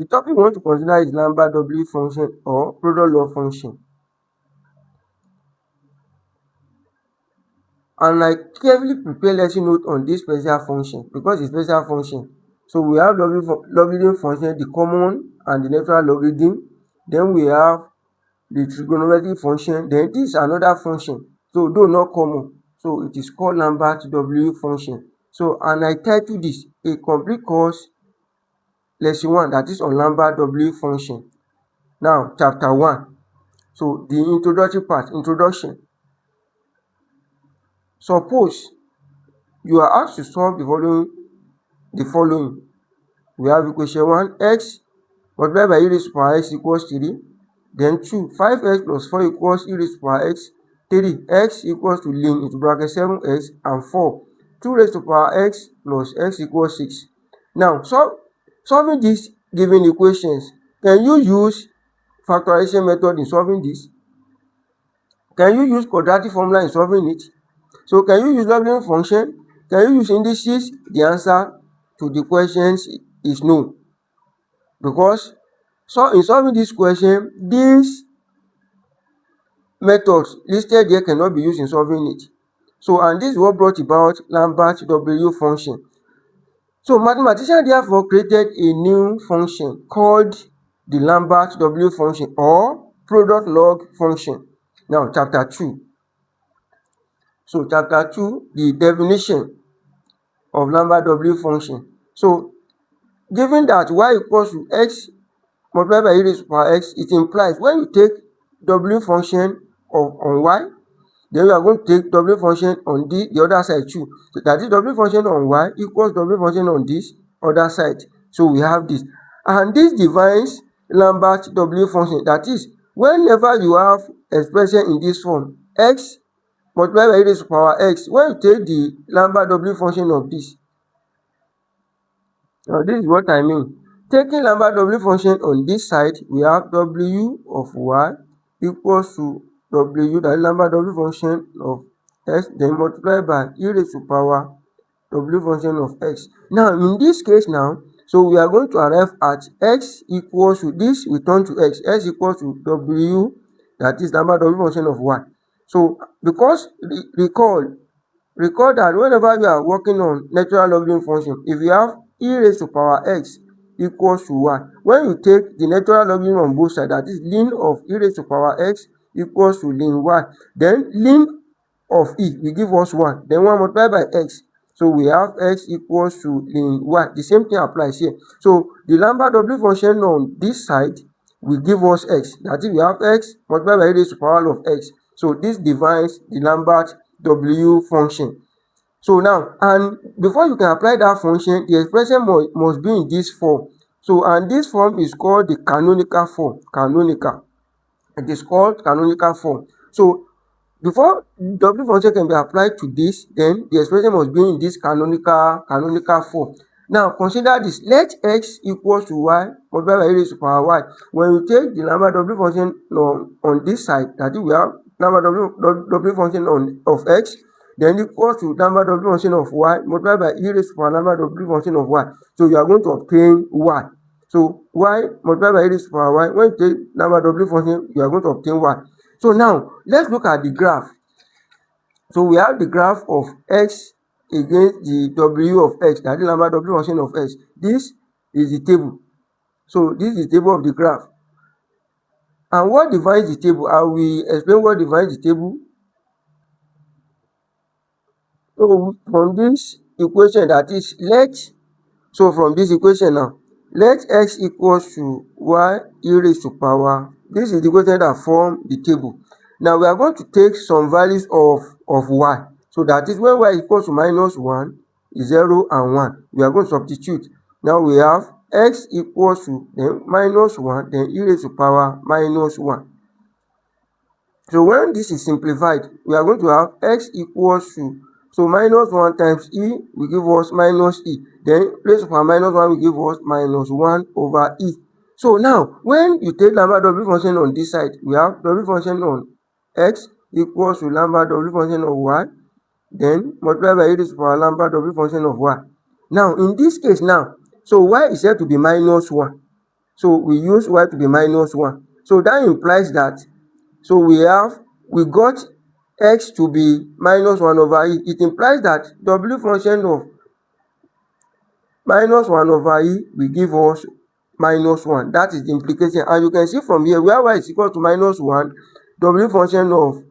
The topic we want to consider is Lambert W function or product log function. And I carefully prepare lesson note on this special function because it's special function. So we have logarithm function, the common and the natural logarithm. Then we have the trigonometric function. Then this is another function. So though not common, so it is called Lambert W function. So and I title this a complete course lesson 1, that is on Lambert W function. Now chapter 1. So the introductory part, introduction. Suppose you are asked to solve the following. We have equation 1, x multiplied by e raised to power x equals 3. Then 2, 5x plus 4 equals e raised to power x. 3, x equals to ln into bracket 7x. And 4, 2 raised to power x plus x equals 6. Now, solving these given equations, can you use factorization method in solving this? Can you use quadratic formula in solving it? So can you use logarithm function? Can you use indices? The answer to the questions is no. Because in solving this question, these methods listed here cannot be used in solving it. So, and this is what brought about Lambert W function. So mathematicians therefore created a new function called the Lambert W function or product log function. Now chapter 2. So chapter 2, the definition of Lambert W function. So given that y equals to x multiplied by e raised to power x, it implies when you take W function on y, then you are going to take W function on the other side too. So that is W function on y equals W function on this other side. So we have this. And this defines Lambert W function. That is, whenever you have expression in this form, x multiplied by e raised to power x, when you take the Lambert W function of this. Now this is what I mean. Taking Lambert W function on this side, we have W of y equals to W, that is Lambert W function of x, then multiplied by e raised to power W function of x. Now in this case now, so we are going to arrive at x equals to this, we turn to x equals to W, that is Lambert W function of y. So because recall that whenever you are working on natural logarithm function, if you have e raised to power x equals to y, when you take the natural logarithm on both sides, that is ln of e raised to power x equals to ln y, then ln of e will give us 1, then 1 multiplied by x. So we have x equals to ln y. The same thing applies here. So the Lambert W function on this side will give us x. That is, we have x multiplied by e raised to power of x. So this defines the Lambert W function. So now, and before you can apply that function, the expression must be in this form. So, and this form is called the canonical form. Canonical. It is called canonical form. So, before W function can be applied to this, then the expression must be in this canonical form. Now, consider this. Let x equals to y multiplied by e raised to power y. When you take the Lambert W function on this side, that is, we have Lambert W function of x, then equals to Lambert W function of y multiplied by e raised to power Lambert W function of y. So you are going to obtain y. So y multiplied by e raised to power y. When you take Lambert W function, you are going to obtain y. So now let's look at the graph. So we have the graph of x against the W of x, that is Lambert W function of x. This is the table. So this is the table of the graph. And what defines the table? I will explain what defines the table. So from this equation, that is, from this equation now, let x equals to y e raised to power. This is the equation that form the table. Now we are going to take some values of y. So that is, when y equals to minus 1, 0 and 1. We are going to substitute. Now we have x equals to then minus 1, then e raised to power minus 1. So when this is simplified, we are going to have x equals to, so minus 1 times e will give us minus e. Then raised to power minus 1 will give us minus 1 over e. So now, when you take Lambert W function on this side, we have W function on x equals to Lambert W function of y, then multiplied by e raised to power Lambert W function of y. Now, in this case now, so y is said to be minus 1. So we use y to be minus 1. So that implies that, so we got x to be minus 1 over e. It implies that w function of minus 1 over e will give us minus 1. That is the implication. And you can see from here, where y is equal to minus 1, w function of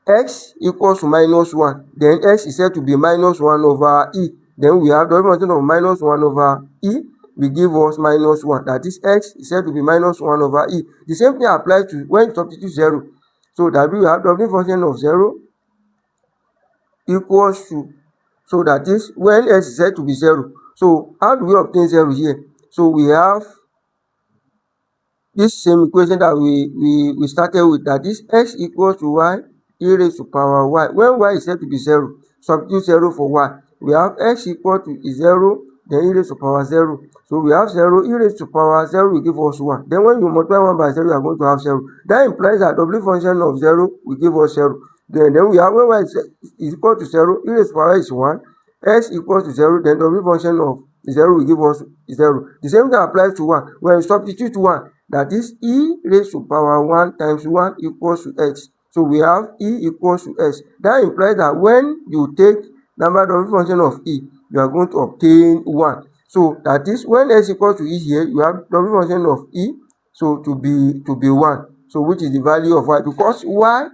x equals to minus 1. Then x is said to be minus 1 over e. Then we have w function of minus 1 over e will give us minus 1. That is, x is said to be minus 1 over e. The same thing applies to when you substitute 0. So that we have w function of 0 equals to, so that is when x is said to be 0. So how do we obtain 0 here? So we have this same equation that we started with, that is x equals to y e raised to power y. When y is said to be 0, substitute 0 for y. We have x equal to 0, then e raised to power 0. So we have 0, e raised to power 0 will give us 1. Then when you multiply 1 by 0, you are going to have 0. That implies that w function of 0 will give us 0. Then we have when y is equal to 0, e raised to power is 1, x equals to 0, then w function of 0 will give us 0. The same thing applies to 1. When you substitute 1, that is e raised to power 1 times 1 equals to x. So we have e equals to x. That implies that when you take number w function of e, you are going to obtain 1. So that is when x equals to e here, you have w function of e, so to be 1. So which is the value of y, because y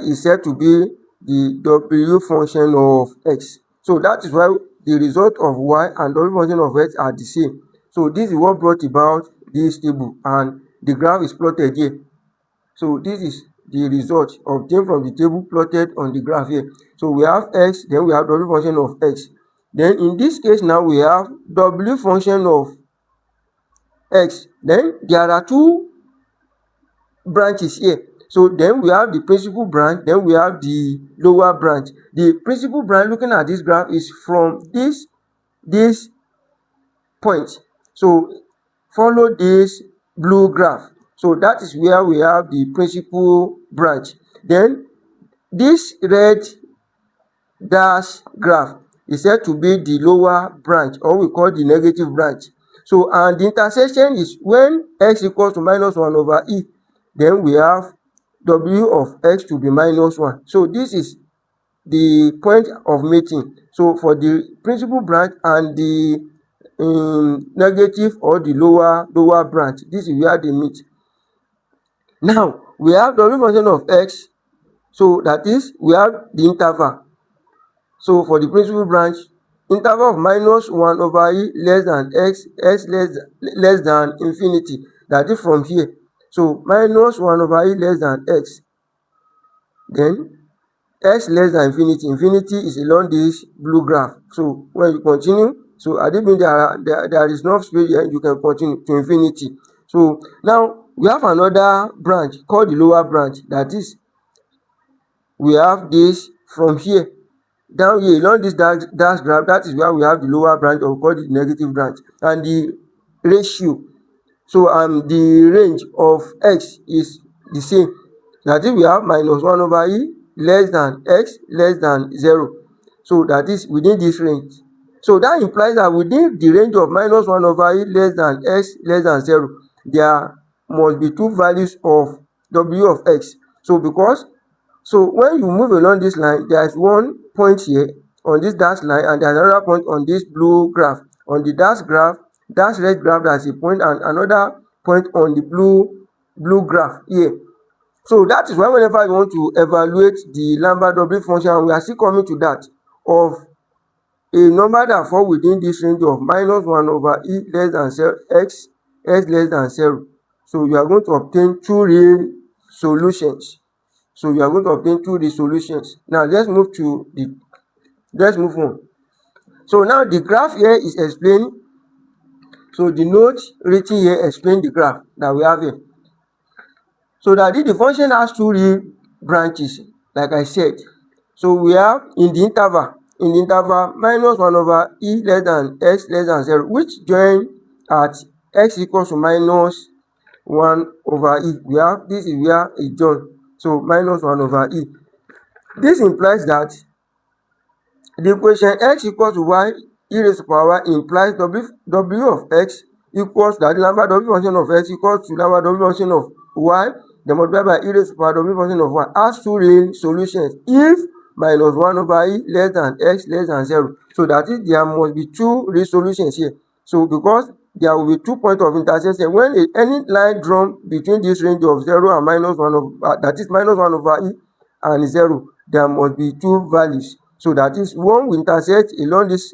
is said to be the w function of x. So that is why the result of y and w function of x are the same. So this is what brought about this table, and the graph is plotted here. So this is the result obtained from the table plotted on the graph here. So we have x, then we have w function of x. Then in this case now we have w function of x. Then there are two branches here. So then we have the principal branch, then we have the lower branch. The principal branch, looking at this graph, is from this point. So follow this blue graph. So that is where we have the principal branch. Then this red dash graph is said to be the lower branch, or we call the negative branch. So and the intersection is when x equals to minus 1 over e. Then we have w of x to be minus 1. So this is the point of meeting. So for the principal branch and the negative or the lower branch, this is where they meet. Now we have w function of x. So that is, we have the interval. So for the principal branch, interval of minus 1 over e less than x less than infinity. That is from here. So minus 1 over e less than x. Then x less than infinity. Infinity is along this blue graph. So when you continue, so I didn't mean there is no space here, you can continue to infinity. So now we have another branch called the lower branch. That is, we have this from here down here along this dash graph. That is where we have the lower branch, or we call it negative branch, and the ratio. So the range of x is the same. That is, we have minus 1 over e less than x less than 0. So that is within this range. So that implies that within the range of minus 1 over e less than x less than 0, there must be two values of w of x. So when you move along this line, there is one point here on this dash line, and there is another point on this blue graph. On the dash red graph, there is a point, and another point on the blue graph here. So that is why whenever you want to evaluate the Lambert W function, we are still coming to that, of a number that falls within this range of minus 1 over e less than 0, x less than 0. So you are going to obtain two real solutions. Now let's move on. So now the graph here is explaining. So the note written here explains the graph that we have here. So that the function has two real branches, like I said. So we have in the interval minus 1 over e less than x less than 0, which join at x equals to minus 1 over e. We have, this is where it join. So minus 1 over e. This implies that the equation x equals to y e raised to power implies w of x equals that the Lambert W function of x equals to Lambert W function of y, then multiplied by e raised to power w function of y has two real solutions if minus 1 over e less than x less than 0. So that is, there must be two real solutions here. So because there will be 2 points of intersection when any line drawn between this range of 0 and minus 1 of that is minus 1 over e and 0, there must be two values. So that is, one will intersect along this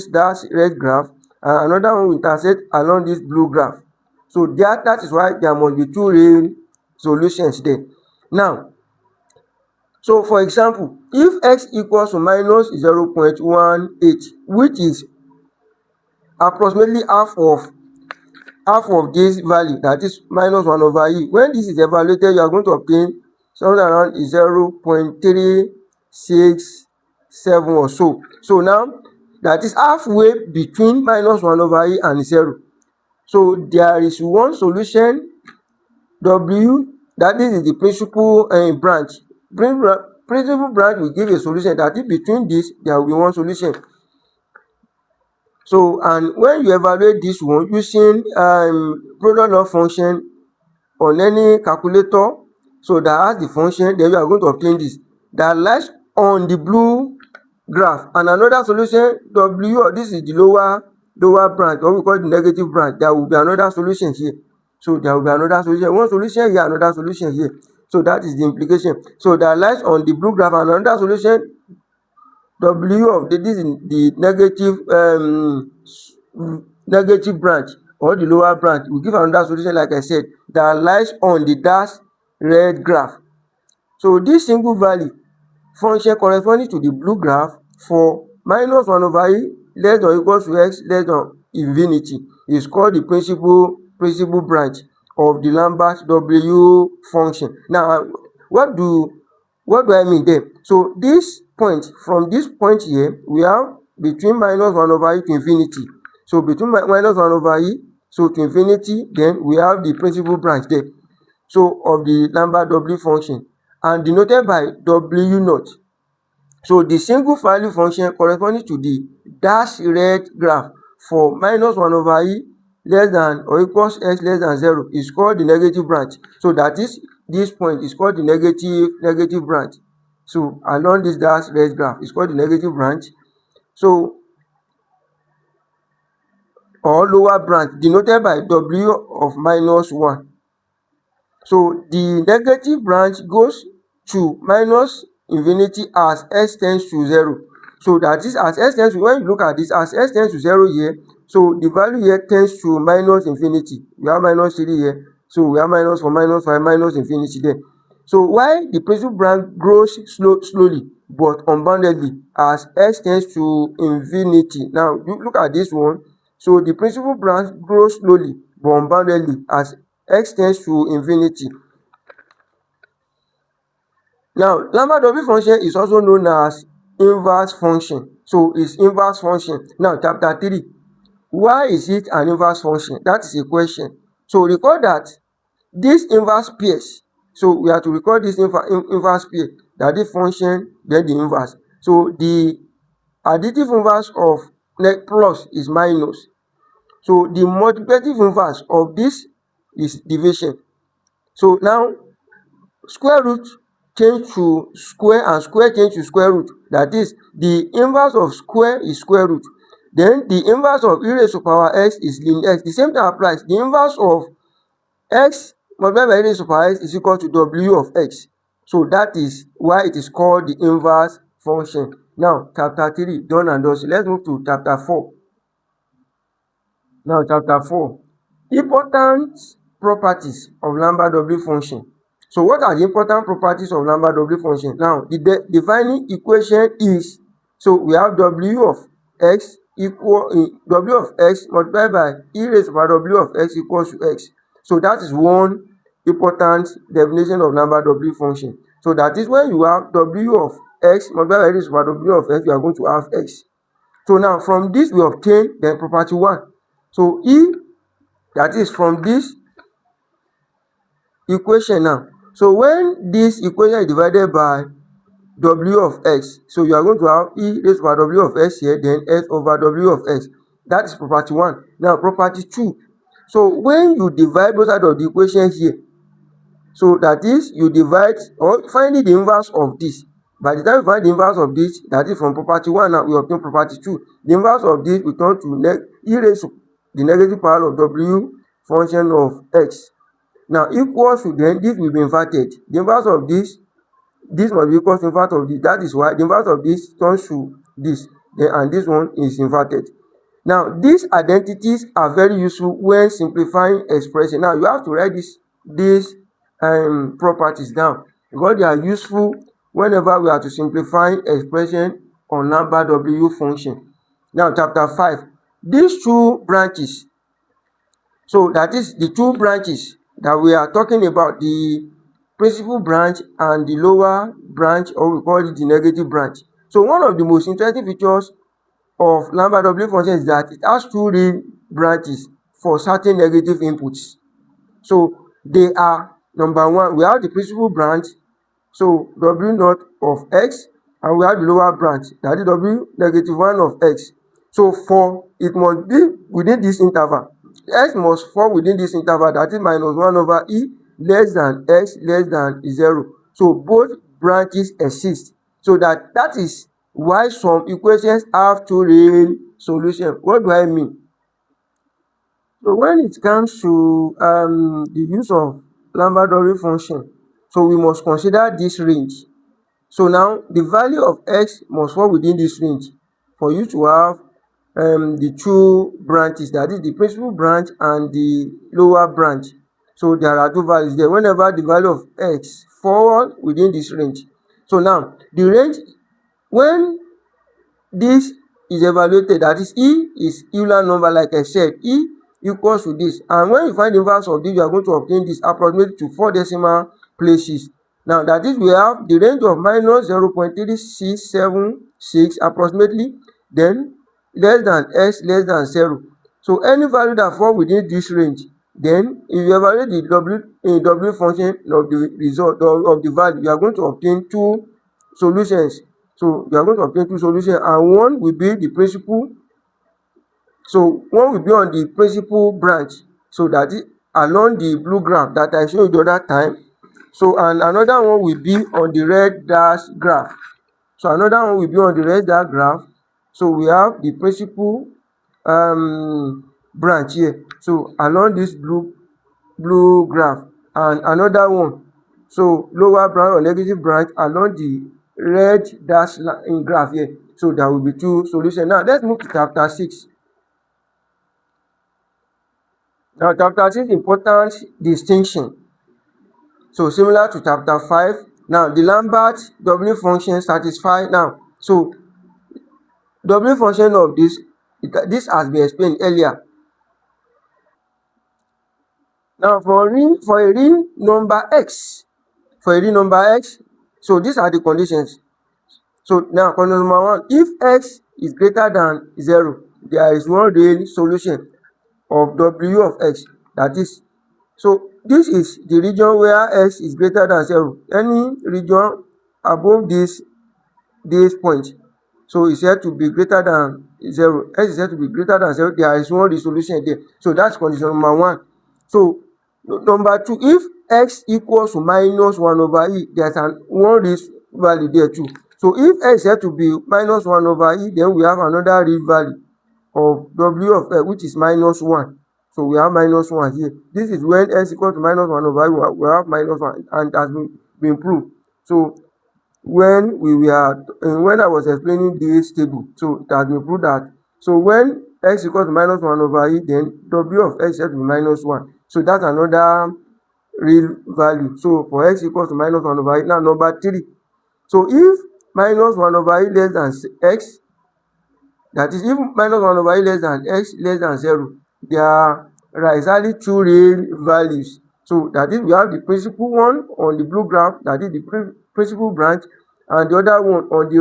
dash red graph, and another one will intersect along this blue graph. So that is why there must be two real solutions there. Now, so for example, if x equals to minus 0.18, which is approximately half of this value, that is minus 1 over e, when this is evaluated, you are going to obtain something around 0.367 or so. So now that is halfway between minus 1 over e and 0. So there is one solution w, that is the principal branch. Principal branch will give a solution, that is between this there will be one solution. So, and when you evaluate this one using Productlog function on any calculator, so that has the function, then you are going to obtain this that lies on the blue graph. And another solution w, this is the lower branch, or we call the negative branch. There will be another solution here. So there will be another solution, one solution here, another solution here. So that is the implication. So that lies on the blue graph, and another solution w of this is the negative branch or the lower branch will give another solution, like I said, that lies on the dash red graph. So this single value function corresponding to the blue graph for minus 1 over e less than or equal to x less than infinity is called the principal branch of the Lambert W function. Now, what do I mean there? So this point, from this point here, we have between minus 1 over e to infinity. So between minus 1 over e so to infinity, then we have the principal branch there, so of the Lambert W function, and denoted by W naught. So the single value function corresponding to the dash red graph for minus 1 over e less than or equals x less than 0 is called the negative branch. So that is, this point is called the negative branch. So along this dash red graph is called the negative branch. So, or lower branch, denoted by w of minus 1. So the negative branch goes to minus infinity as x tends to 0. So that is, as x tends to, when you look at this, as x tends to 0 here, so the value here tends to minus infinity. We have minus 3 here, so we have minus 4, minus 5, minus infinity there. So why the principal branch grows slowly but unboundedly as x tends to infinity. Now you look at this one. So the principal branch grows slowly but unboundedly as x tends to infinity. Now, Lambert W function is also known as inverse function. So it's inverse function. Now, chapter 3. Why is it an inverse function? That is a question. So recall that this inverse pairs. So we have to record this inverse pair, that is function, then the inverse. So the additive inverse of plus is minus. So the multiplicative inverse of this is division. So now square root change to square and square change to square root. That is, the inverse of square is square root. Then the inverse of e raised to power x is ln x. The same thing applies. The inverse of x multiplied by e raised to power x is equal to w of x. So that is why it is called the inverse function. Now, chapter 3 done and done. So let's move to chapter 4. Now, chapter 4. Important properties of Lambert W function. So what are the important properties of Lambert W function? Now, the defining equation is, so we have w of x equal w of x multiplied by e raised to power w of x equals to x. So that is one important definition of Lambert W function. So that is, when you have w of x multiplied by e raised to power w of x, you are going to have x. So now from this we obtain then property 1. So that is from this equation now. So when this equation is divided by w of x. So you are going to have e raised to power w of x here, then s over w of x. That is property 1. Now property 2. So when you divide both sides of the equation here, so that is you divide or finding the inverse of this. By the time you find the inverse of this, that is from property 1, now we obtain property 2. The inverse of this we turn to e raised to the negative power of w function of x. Now equals to, then this will be inverted. The inverse of this must be equal to inverse of this. That is why the inverse of this turns to this, then and this one is inverted. Now these identities are very useful when simplifying expression. Now you have to write these properties down because they are useful whenever we are to simplify expression on Lambert W function. Now chapter 5, these two branches, so that is the two branches that we are talking about, the principal branch and the lower branch, or we call it the negative branch. So one of the most interesting features of Lambert W function is that it has two real branches for certain negative inputs. So they are, number 1, we have the principal branch, so w naught of x, and we have the lower branch, that is w negative 1 of x. So for it must be within this interval. X must fall within this interval, that is minus 1 over e less than x less than 0. So both branches exist. So that is why some equations have two real solutions. What do I mean? So when it comes to the use of Lambert W function, so we must consider this range. So now the value of x must fall within this range for you to have the two branches, that is the principal branch and the lower branch. So there are two values there whenever the value of x fall within this range. So now the range, when this is evaluated, that is e is Euler number, like I said, e equals to this, and when you find the inverse of this, you are going to obtain this approximately to 4 decimal places. Now that is, we have the range of minus 0.3676 approximately, then less than x less than 0. So any value that fall within this range, then if you evaluate the w function of the result of the value, you are going to obtain two solutions. So you are going to obtain two solutions, and one will be the principal. So one will be on the principal branch, so that is along the blue graph that I showed you the other time. So and another one will be on the red dash graph. So another one will be on the red dash graph. So we have the principal branch here. So along this blue graph, and another one, so lower branch or negative branch along the red dash in graph here. So there will be two solutions. Now let's move to chapter 6. Now chapter 6, important distinction. So similar to chapter 5. Now the Lambert W function satisfy. Now so W function of this has been explained earlier. Now for a real number x, so these are the conditions. So now condition number 1, if x is greater than 0, there is one real solution of w of x. That is, so this is the region where x is greater than 0. Any region above this point, so it's said to be greater than 0. X is said to be greater than 0. There is one solution there. So that's condition number 1. So number 2, if x equals to minus 1 over e, there's one real value there too. So if x is said to be minus 1 over e, then we have another real value of w of x, which is minus 1. So we have minus 1 here. This is when x equals to minus 1 over e, we have minus 1, and it has been proved. So when I was explaining this table, so it has been proved that, so when x equals to minus 1 over e, then w of x is said to be minus 1. So that's another real value. So for x equals to minus 1 over e. Now number 3. So if minus 1 over e less than x, that is, if minus 1 over e less than x less than 0, there are exactly two real values. So that is, we have the principal one on the blue graph, that is the principal branch, and the other one on the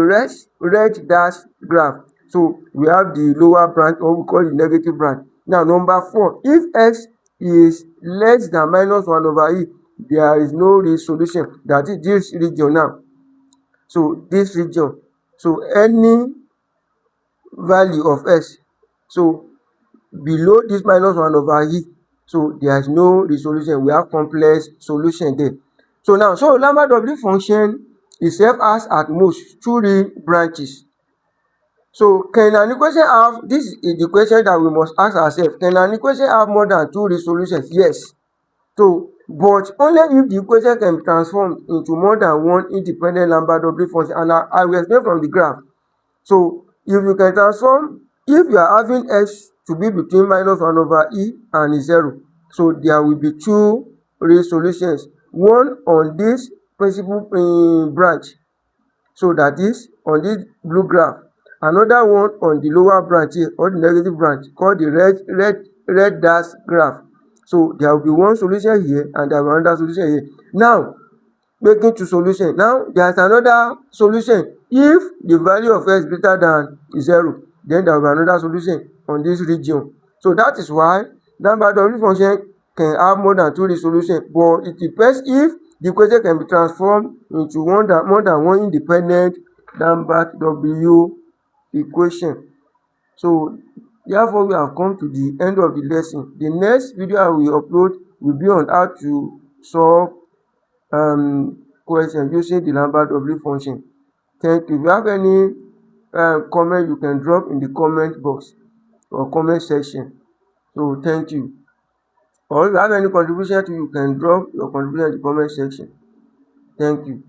red dash graph. So we have the lower branch, or we call the negative branch. Now number 4, if x is less than minus 1 over e, there is no real solution, that is this region now. So this region, so any value of s, so below this -1/e, so there is no resolution, we have complex solution there. So now, so Lambert W function itself has at most 2 real branches. So can an equation have, this is the question that we must ask ourselves, can an equation have more than 2 resolutions? Yes. So but only if the equation can be transformed into more than one independent Lambert W function, and I will explain from the graph. So if you can transform, if you are having x to be between -1/e and 0, so there will be 2 real solutions, one on this principal branch, so that is on this blue graph, another one on the lower branch here, or the negative branch, called the red dash graph. So there will be one solution here and there will be another solution here. Now making 2 solutions. Now there is another solution. If the value of x greater than 0, then there will be another solution on this region. So that is why Lambert W function can have more than 2 resolutions, but it depends if the equation can be transformed into more than one independent Lambert W equation. So therefore we have come to the end of the lesson. The next video I will upload will be on how to solve question using the Lambert W function. Thank you. If you have any comment, you can drop in the comment box or comment section. So thank you. Or if you have any contribution to, you can drop your contribution in the comment section. Thank you.